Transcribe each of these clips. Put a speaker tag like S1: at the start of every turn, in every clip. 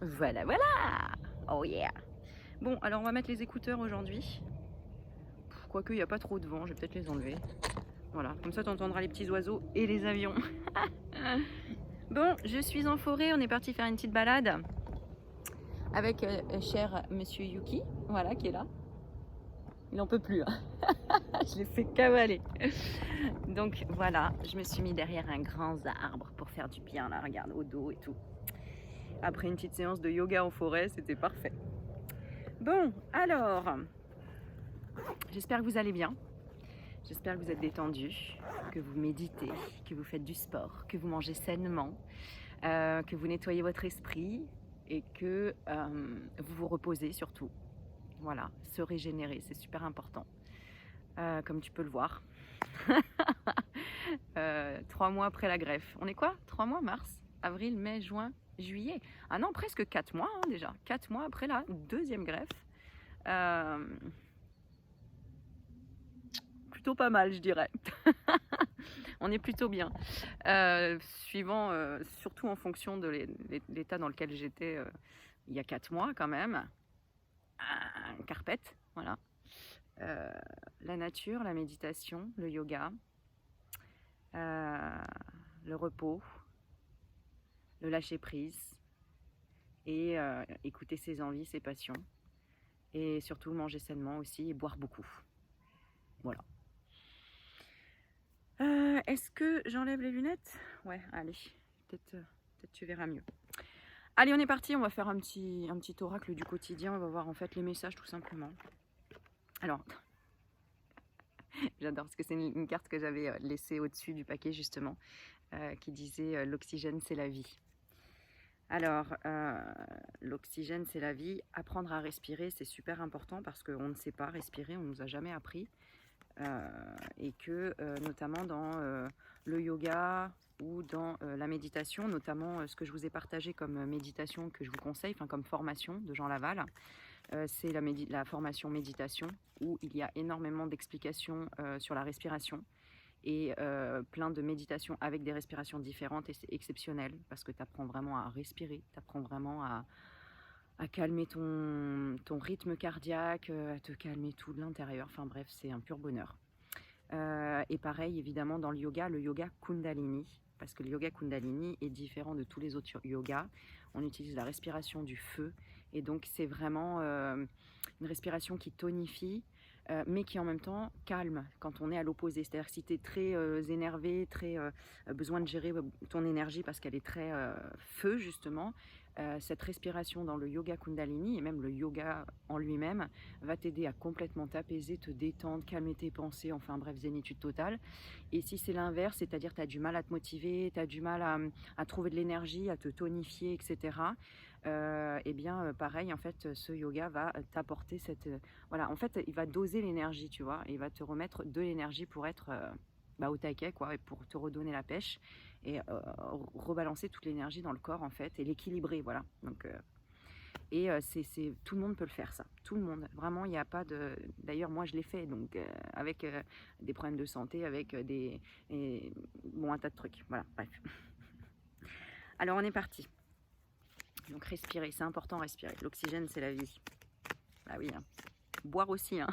S1: Voilà, voilà. Oh yeah. Bon, alors on va mettre les écouteurs aujourd'hui. Quoique, il n'y a pas trop de vent, je vais peut-être les enlever. Voilà, comme ça tu entendras les petits oiseaux et les avions. Bon, je suis en forêt, on est parti faire une petite balade avec cher monsieur Yuki, voilà, qui est là. Il n'en peut plus, hein. Je l'ai fait cavaler. Donc voilà, je me suis mis derrière un grand arbre pour faire du bien, là, regarde, au dos et tout. Après une petite séance de yoga en forêt, c'était parfait. Bon, alors, j'espère que vous allez bien. J'espère que vous êtes détendus, que vous méditez, que vous faites du sport, que vous mangez sainement, que vous nettoyez votre esprit et que vous vous reposez surtout. Voilà, se régénérer, c'est super important. Comme tu peux le voir. 3 mois après la greffe. On est quoi? 3 mois? Mars, avril, mai, juin, juillet. Ah non, presque 4 mois hein, déjà. 4 mois après la deuxième greffe. Plutôt pas mal, je dirais. On est plutôt bien. Suivant, surtout en fonction de l'état dans lequel j'étais il y a 4 mois quand même. Carpette, voilà. La nature, la méditation, le yoga, le repos, le lâcher prise et écouter ses envies, ses passions et surtout manger sainement aussi et boire beaucoup. Voilà. Est-ce que j'enlève les lunettes? Ouais, allez, peut-être tu verras mieux. Allez, on est parti, on va faire un petit oracle du quotidien, on va voir en fait les messages tout simplement. Alors, j'adore parce que c'est une carte que j'avais laissée au-dessus du paquet justement, qui disait l'oxygène c'est la vie. Alors, l'oxygène c'est la vie, apprendre à respirer c'est super important parce qu'on ne sait pas respirer, on ne nous a jamais appris. Et que notamment dans le yoga ou dans la méditation, notamment ce que je vous ai partagé comme méditation que je vous conseille, enfin comme formation de Jean Laval, c'est la formation méditation où il y a énormément d'explications sur la respiration et plein de méditations avec des respirations différentes et c'est exceptionnel parce que tu apprends vraiment à respirer, tu apprends vraiment à calmer ton rythme cardiaque, à te calmer tout de l'intérieur, enfin bref, c'est un pur bonheur. Et pareil, évidemment, dans le yoga Kundalini, parce que le yoga Kundalini est différent de tous les autres yogas. On utilise la respiration du feu, et donc c'est vraiment une respiration qui tonifie, mais qui en même temps calme quand on est à l'opposé. C'est-à-dire que si tu es très énervé, très besoin de gérer ton énergie parce qu'elle est très feu, justement, cette respiration dans le yoga Kundalini, et même le yoga en lui-même, va t'aider à complètement t'apaiser, te détendre, calmer tes pensées, enfin bref, zénitude totale. Et si c'est l'inverse, c'est-à-dire tu as du mal à te motiver, tu as du mal à trouver de l'énergie, à te tonifier, etc., eh bien pareil, en fait, ce yoga va t'apporter cette... voilà, en fait, il va doser l'énergie, tu vois, et il va te remettre de l'énergie pour être au taquet, quoi, et pour te redonner la pêche et rebalancer toute l'énergie dans le corps, en fait, et l'équilibrer, voilà. Donc... et tout le monde peut le faire, ça. Tout le monde. Vraiment, il n'y a pas de... D'ailleurs, moi, je l'ai fait, donc avec des problèmes de santé, avec bon, un tas de trucs. Voilà, bref. Alors, on est parti. Donc, respirer, c'est important, respirer. L'oxygène, c'est la vie. Bah oui, hein. Boire aussi, hein.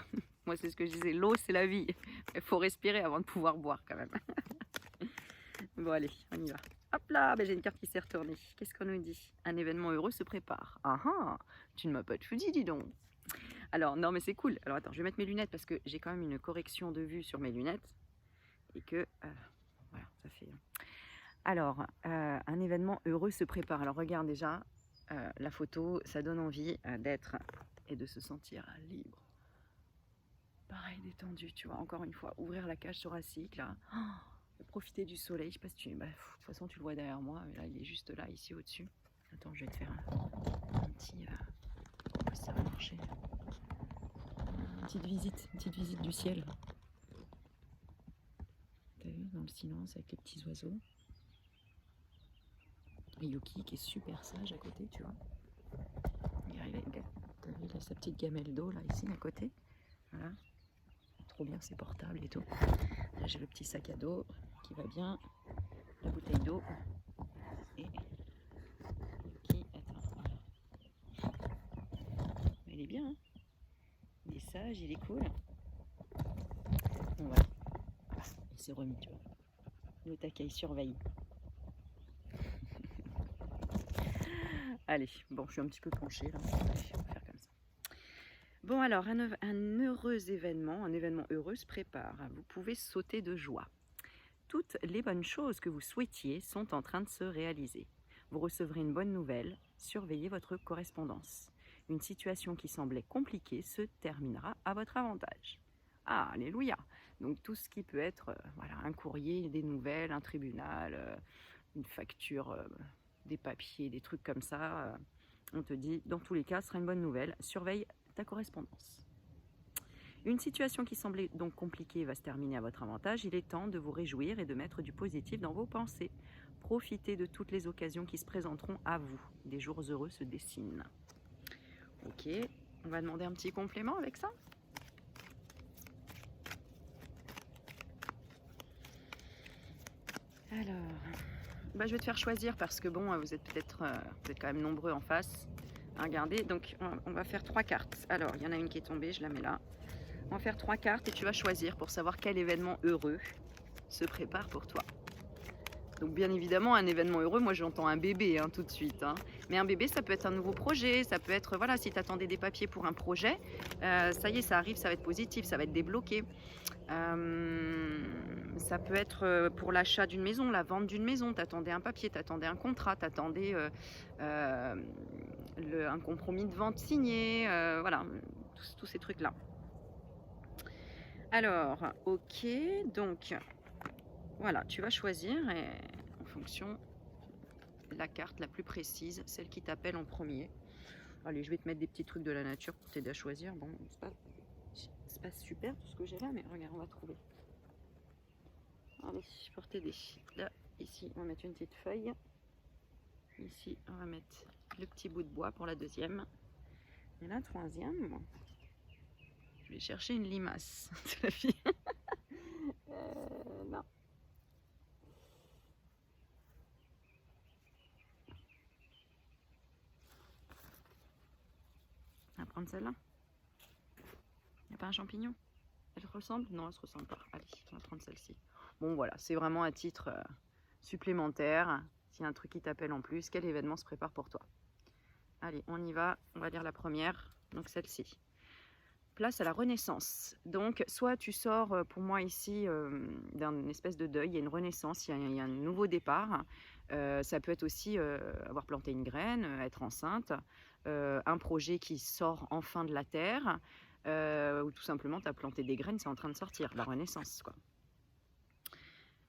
S1: Moi, c'est ce que je disais. L'eau, c'est la vie. Il faut respirer avant de pouvoir boire, quand même. Bon, allez, on y va. Hop là, j'ai une carte qui s'est retournée. Qu'est-ce qu'on nous dit? Un événement heureux se prépare. Ah ah, tu ne m'as pas tout dit, dis donc. Alors, non, mais c'est cool. Alors, attends, je vais mettre mes lunettes parce que j'ai quand même une correction de vue sur mes lunettes. Et que, voilà, ça fait... Alors, un événement heureux se prépare. Alors, regarde déjà, la photo, ça donne envie d'être et de se sentir libre. Pareil, détendu, tu vois, encore une fois, ouvrir la cage thoracique, là. Profiter du soleil, je sais pas si tu... de toute façon, tu le vois derrière moi, mais là, il est juste là, ici, au-dessus. Attends, je vais te faire un petit... comment ça va marcher? Une petite visite du ciel. T'as vu, dans le silence, avec les petits oiseaux. Et Yuki, qui est super sage à côté, tu vois. T'as vu, il a sa petite gamelle d'eau, là, ici, à côté. Voilà. Trop bien, c'est portable et tout. Là, j'ai le petit sac à dos qui va bien. La bouteille d'eau. Et Yuki, attends, voilà. est bien, hein. Il est sage, il est cool. Bon, voilà. Ah, il s'est remis, tu vois. Le taquet, il surveille. Allez, bon, je suis un petit peu penchée là. Allez, on va faire comme ça. Bon, alors, un heureux événement, un événement heureux se prépare. Vous pouvez sauter de joie. Toutes les bonnes choses que vous souhaitiez sont en train de se réaliser. Vous recevrez une bonne nouvelle. Surveillez votre correspondance. Une situation qui semblait compliquée se terminera à votre avantage. Ah, alléluia! Donc tout ce qui peut être voilà, un courrier, des nouvelles, un tribunal, une facture, des papiers, des trucs comme ça, on te dit, dans tous les cas, ce sera une bonne nouvelle. Surveille ta correspondance. Une situation qui semblait donc compliquée va se terminer à votre avantage. Il est temps de vous réjouir et de mettre du positif dans vos pensées. Profitez de toutes les occasions qui se présenteront à vous. Des jours heureux se dessinent. Ok, on va demander un petit complément avec ça. Alors, je vais te faire choisir parce que bon, vous êtes peut-être vous êtes quand même nombreux en face à regarder. Donc, on va faire 3 cartes. Alors, il y en a une qui est tombée, je la mets là. On va faire 3 cartes et tu vas choisir pour savoir quel événement heureux se prépare pour toi. Donc bien évidemment, un événement heureux, moi j'entends un bébé tout de suite. Mais un bébé, ça peut être un nouveau projet, ça peut être, voilà, si tu attendais des papiers pour un projet, ça y est, ça arrive, ça va être positif, ça va être débloqué. Ça peut être pour l'achat d'une maison, la vente d'une maison, tu attendais un papier, tu attendais un contrat, tu attendais un compromis de vente signé, voilà, tous ces trucs-là. Alors, ok, donc voilà, tu vas choisir et en fonction de la carte la plus précise, celle qui t'appelle en premier. Allez, je vais te mettre des petits trucs de la nature pour t'aider à choisir. Bon, c'est pas super tout ce que j'ai là, mais regarde, on va trouver. Allez, pour t'aider. Là, ici, on va mettre une petite feuille. Ici, on va mettre le petit bout de bois pour la deuxième. Et la troisième, je vais chercher une limace. C'est la fille. Non. On va prendre celle-là. Il n'y a pas un champignon? Elle se ressemble? Non, elle se ressemble pas. Allez, on va prendre celle-ci. Bon, voilà, c'est vraiment à titre supplémentaire. S'il y a un truc qui t'appelle en plus, quel événement se prépare pour toi? Allez, on y va. On va lire la première, donc celle-ci. Place à la renaissance. Donc, soit tu sors pour moi ici d'un espèce de deuil, il y a une renaissance, il y a un nouveau départ. Ça peut être aussi avoir planté une graine, être enceinte, un projet qui sort enfin de la terre, ou tout simplement tu as planté des graines, c'est en train de sortir, la renaissance, quoi.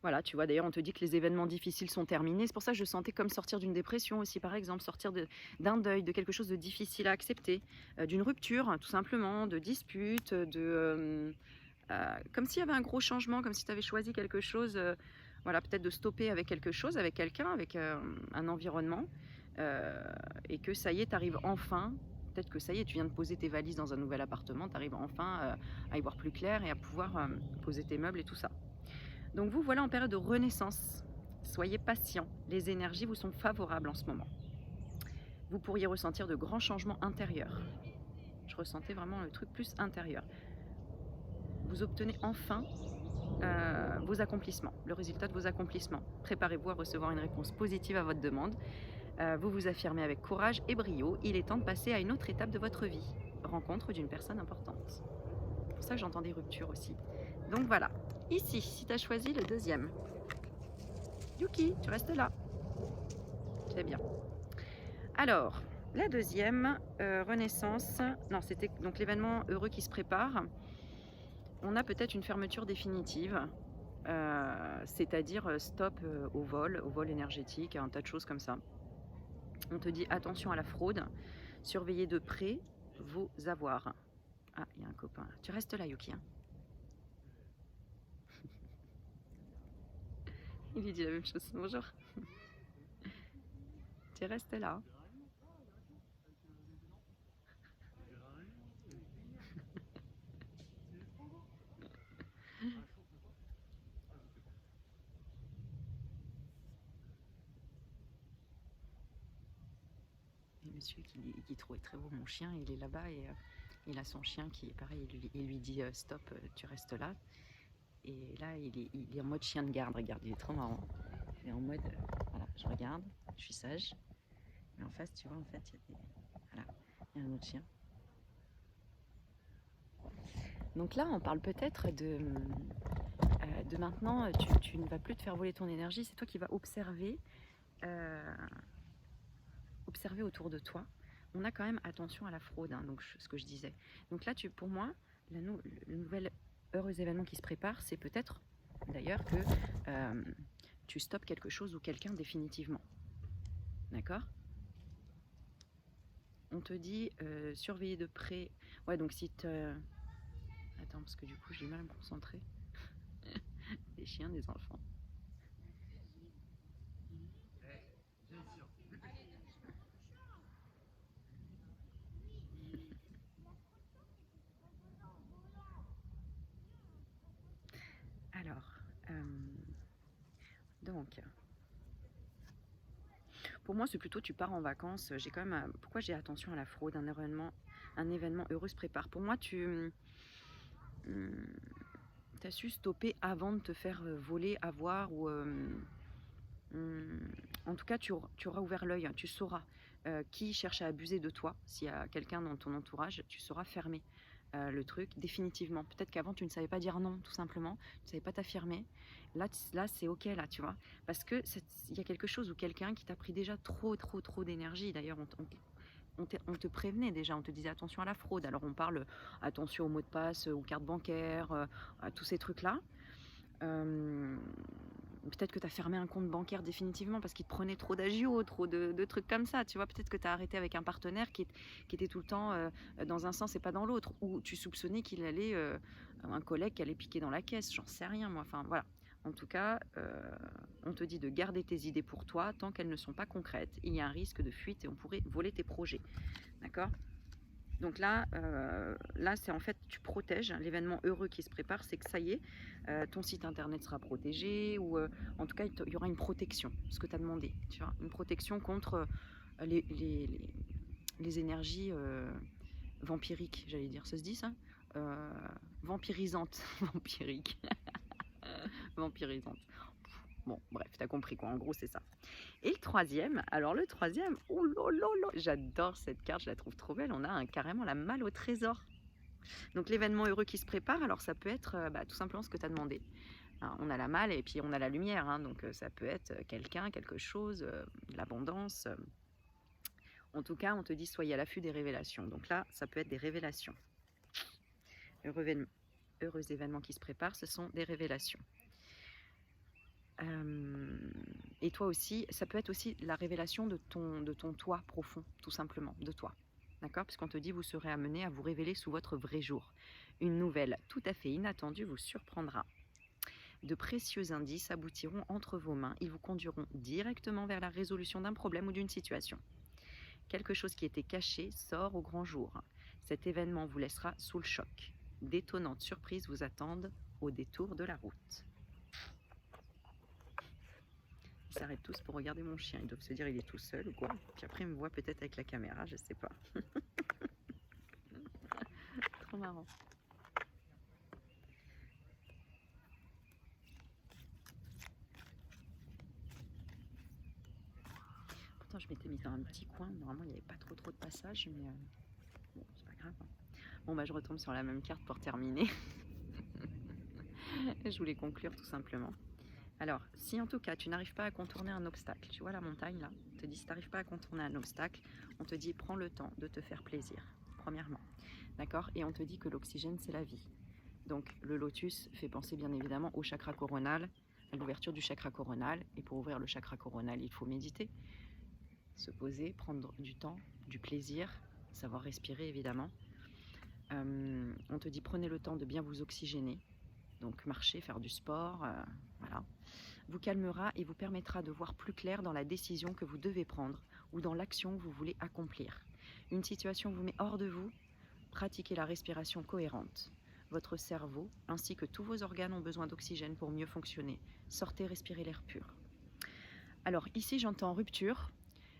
S1: Voilà, tu vois, d'ailleurs, on te dit que les événements difficiles sont terminés. C'est pour ça que je sentais comme sortir d'une dépression aussi, par exemple, sortir d'un deuil, de quelque chose de difficile à accepter, d'une rupture, tout simplement, de dispute, comme s'il y avait un gros changement, comme si tu avais choisi quelque chose, voilà, peut-être de stopper avec quelque chose, avec quelqu'un, avec un environnement, et que ça y est, tu arrives enfin. Peut-être que ça y est, tu viens de poser tes valises dans un nouvel appartement, tu arrives enfin à y voir plus clair et à pouvoir poser tes meubles et tout ça. Donc vous voilà en période de renaissance. Soyez patient, les énergies vous sont favorables en ce moment. Vous pourriez ressentir de grands changements intérieurs. Je ressentais vraiment le truc plus intérieur. Vous obtenez enfin vos accomplissements, le résultat de vos accomplissements. Préparez-vous à recevoir une réponse positive à votre demande. Vous vous affirmez avec courage et brio. Il est temps de passer à une autre étape de votre vie. Rencontre d'une personne importante. C'est pour ça que j'entends des ruptures aussi. Donc voilà. Ici, si tu as choisi le deuxième. Yuki, tu restes là. C'est bien. Alors, la deuxième, renaissance. Non, c'était donc l'événement heureux qui se prépare. On a peut-être une fermeture définitive. C'est-à-dire stop au vol énergétique, un tas de choses comme ça. On te dit attention à la fraude, surveillez de près vos avoirs. Ah, il y a un copain. Tu restes là, Yuki. Il lui dit la même chose. Bonjour. Tu restes là. monsieur qui trouvait très beau mon chien. Il est là-bas et il a son chien qui est pareil. Il lui dit stop, tu restes là. Et là, il est en mode chien de garde. Regarde, il est trop marrant. Il est en mode, voilà, je regarde, je suis sage. Mais en face, tu vois, en fait, voilà, il y a un autre chien. Donc là, on parle peut-être de maintenant, tu ne vas plus te faire voler ton énergie. C'est toi qui vas observer autour de toi. On a quand même attention à la fraude, hein, donc ce que je disais. Donc là, pour moi, le nouvel heureux événement qui se prépare, c'est peut-être d'ailleurs que tu stoppes quelque chose ou quelqu'un définitivement. D'accord? On te dit surveiller de près. Ouais, donc si tu... Attends, parce que du coup, j'ai du mal à me concentrer. Des chiens, des enfants. Alors, donc, pour moi, c'est plutôt tu pars en vacances. J'ai quand même. Pourquoi j'ai attention à la fraude? Un événement heureux se prépare. Pour moi, tu as su stopper avant de te faire voler, avoir ou. En tout cas, tu auras ouvert l'œil. Hein, tu sauras qui cherche à abuser de toi. S'il y a quelqu'un dans ton entourage, tu sauras fermer le truc définitivement. Peut-être qu'avant, tu ne savais pas dire non, tout simplement. Tu ne savais pas t'affirmer. Là c'est ok, là, tu vois. Parce que il y a quelque chose ou quelqu'un qui t'a pris déjà trop d'énergie. D'ailleurs, on te prévenait déjà, on te disait attention à la fraude. Alors on parle attention aux mots de passe, aux cartes bancaires, à tous ces trucs-là. Peut-être que tu as fermé un compte bancaire définitivement parce qu'il te prenait trop d'agios, trop de trucs comme ça. Tu vois, peut-être que tu as arrêté avec un partenaire qui était tout le temps dans un sens et pas dans l'autre. Ou tu soupçonnais qu'il allait, un collègue qui allait piquer dans la caisse. J'en sais rien, moi. Enfin, voilà. En tout cas, on te dit de garder tes idées pour toi tant qu'elles ne sont pas concrètes. Il y a un risque de fuite et on pourrait voler tes projets. D'accord ? Donc là, c'est en fait, tu protèges l'événement heureux qui se prépare, c'est que ça y est, ton site internet sera protégé, ou en tout cas, il y aura une protection, ce que tu as demandé, tu vois, une protection contre les, les, les énergies vampiriques, j'allais dire, ça se dit ça vampirisantes, vampiriques, vampirisantes. Bon, bref, t'as compris quoi, en gros, c'est ça. Et le troisième, oh là, j'adore cette carte, je la trouve trop belle. On a carrément la malle au trésor. Donc l'événement heureux qui se prépare, alors ça peut être tout simplement ce que tu as demandé. Hein, on a la malle et puis on a la lumière, hein, donc ça peut être quelqu'un, quelque chose, de l'abondance. En tout cas, on te dit soyez à l'affût des révélations. Donc là, ça peut être des révélations. Heureux événements qui se préparent, ce sont des révélations. Et toi aussi, ça peut être aussi la révélation de ton toi profond, tout simplement, de toi. D'accord? Puisqu'on te dit, vous serez amené à vous révéler sous votre vrai jour. Une nouvelle tout à fait inattendue vous surprendra. De précieux indices aboutiront entre vos mains. Ils vous conduiront directement vers la résolution d'un problème ou d'une situation. Quelque chose qui était caché sort au grand jour. Cet événement vous laissera sous le choc. D'étonnantes surprises vous attendent au détour de la route. Ils s'arrêtent tous pour regarder mon chien. Ils doivent se dire il est tout seul ou quoi. Puis après ils me voient peut-être avec la caméra, je sais pas. Trop marrant. Pourtant je m'étais mise dans un petit coin. Normalement il n'y avait pas trop de passages, mais bon c'est pas grave. Bon bah je retombe sur la même carte pour terminer. Je voulais conclure tout simplement. Alors, si en tout cas tu n'arrives pas à contourner un obstacle, tu vois la montagne là, on te dit si tu n'arrives pas à contourner un obstacle, on te dit prends le temps de te faire plaisir, premièrement. D'accord? Et on te dit que l'oxygène c'est la vie. Donc le lotus fait penser bien évidemment au chakra coronal, à l'ouverture du chakra coronal. Et pour ouvrir le chakra coronal, il faut méditer, se poser, prendre du temps, du plaisir, savoir respirer évidemment. On te dit prenez le temps de bien vous oxygéner. Donc marcher, faire du sport, voilà, vous calmera et vous permettra de voir plus clair dans la décision que vous devez prendre ou dans l'action que vous voulez accomplir. Une situation vous met hors de vous, pratiquez la respiration cohérente. Votre cerveau ainsi que tous vos organes ont besoin d'oxygène pour mieux fonctionner. Sortez, respirez l'air pur. Alors ici j'entends rupture,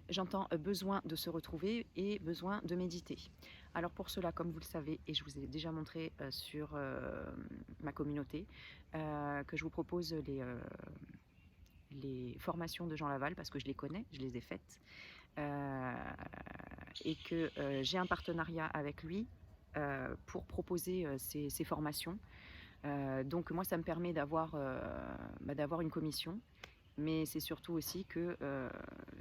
S1: J'entends besoin de se retrouver et besoin de méditer. Alors pour cela, comme vous le savez, et je vous ai déjà montré sur ma communauté, que je vous propose les formations de Jean Laval, parce que je les connais, je les ai faites, et que j'ai un partenariat avec lui pour proposer ces formations. Donc moi, ça me permet d'avoir une commission, mais c'est surtout aussi que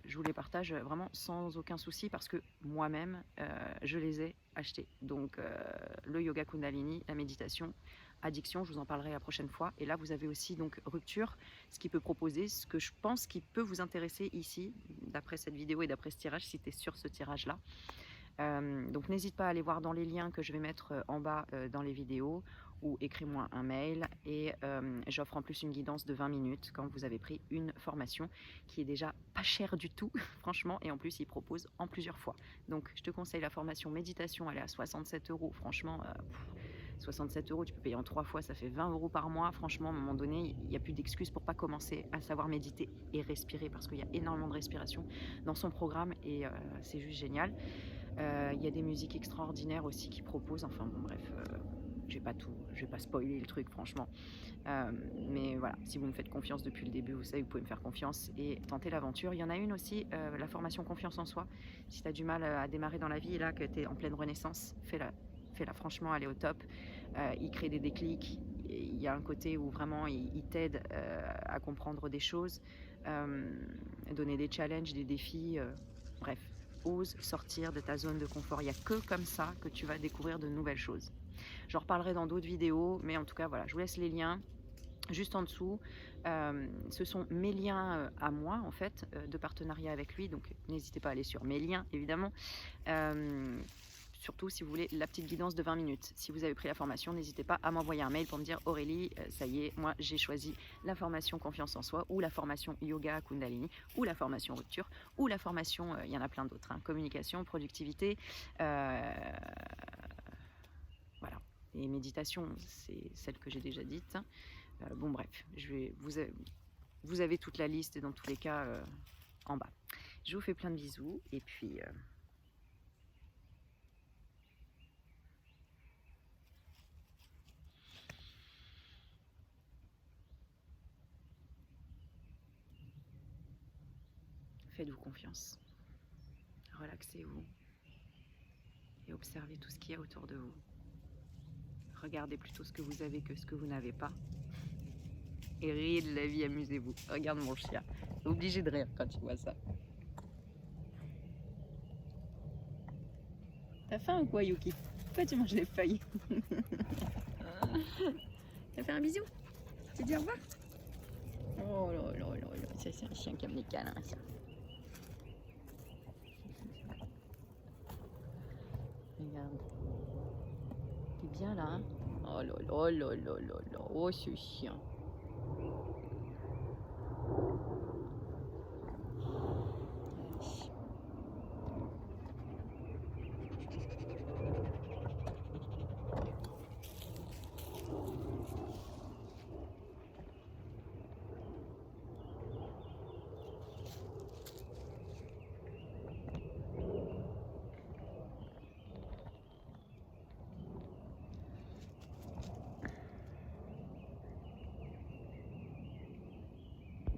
S1: je vous les partage vraiment sans aucun souci parce que moi-même, je les ai achetés. Donc le yoga Kundalini, la méditation, addiction, je vous en parlerai la prochaine fois. Et là, vous avez aussi donc rupture, ce qui peut proposer, ce que je pense qui peut vous intéresser ici, d'après cette vidéo et d'après ce tirage, si tu es sur ce tirage-là. Donc n'hésite pas à aller voir dans les liens que je vais mettre en bas dans les vidéos ou écris-moi un mail et j'offre en plus une guidance de 20 minutes quand vous avez pris une formation qui est déjà pas chère du tout franchement, et en plus il propose en plusieurs fois. Donc je te conseille la formation méditation, elle est à 67 €, franchement 67 €, tu peux payer en 3 fois, ça fait 20 € par mois. Franchement, à un moment donné, il n'y a plus d'excuses pour pas commencer à savoir méditer et respirer parce qu'il y a énormément de respiration dans son programme et c'est juste génial. Il y a des musiques extraordinaires aussi qui proposent, enfin bon bref, je vais pas spoiler le truc franchement. Mais voilà, si vous me faites confiance depuis le début, vous savez, vous pouvez me faire confiance et tenter l'aventure. Il y en a une aussi, la formation confiance en soi. Si tu as du mal à démarrer dans la vie et là que tu es en pleine renaissance, fais-la franchement, elle est au top. Il crée des déclics, il y a un côté où vraiment il t'aide à comprendre des choses, donner des challenges, des défis, bref. Ose sortir de ta zone de confort. Il n'y a que comme ça que tu vas découvrir de nouvelles choses. J'en reparlerai dans d'autres vidéos, mais en tout cas, voilà, je vous laisse les liens juste en dessous. Ce sont mes liens à moi, en fait, de partenariat avec lui. Donc, n'hésitez pas à aller sur mes liens, évidemment. Surtout si vous voulez la petite guidance de 20 minutes. Si vous avez pris la formation, n'hésitez pas à m'envoyer un mail pour me dire Aurélie, ça y est, moi j'ai choisi la formation confiance en soi ou la formation yoga Kundalini ou la formation rupture ou la formation, il y en a plein d'autres, hein, communication, productivité, voilà. Et méditation, c'est celle que j'ai déjà dite. Bon bref, vous avez toute la liste dans tous les cas en bas. Je vous fais plein de bisous et puis... faites-vous confiance. Relaxez-vous et observez tout ce qu'il y a autour de vous. Regardez plutôt ce que vous avez que ce que vous n'avez pas. Et riez de la vie, amusez-vous. Regarde mon chien. T'es obligé de rire quand tu vois ça. T'as faim ou quoi, Yuki? Pourquoi tu manges les feuilles? T'as fait un bisou? Tu dis au revoir? Oh là là là là, ça c'est un chien qui aime les câlins, ça. Regarde. T'es bien là, hein? Oh là là là là là là, oh ce chien.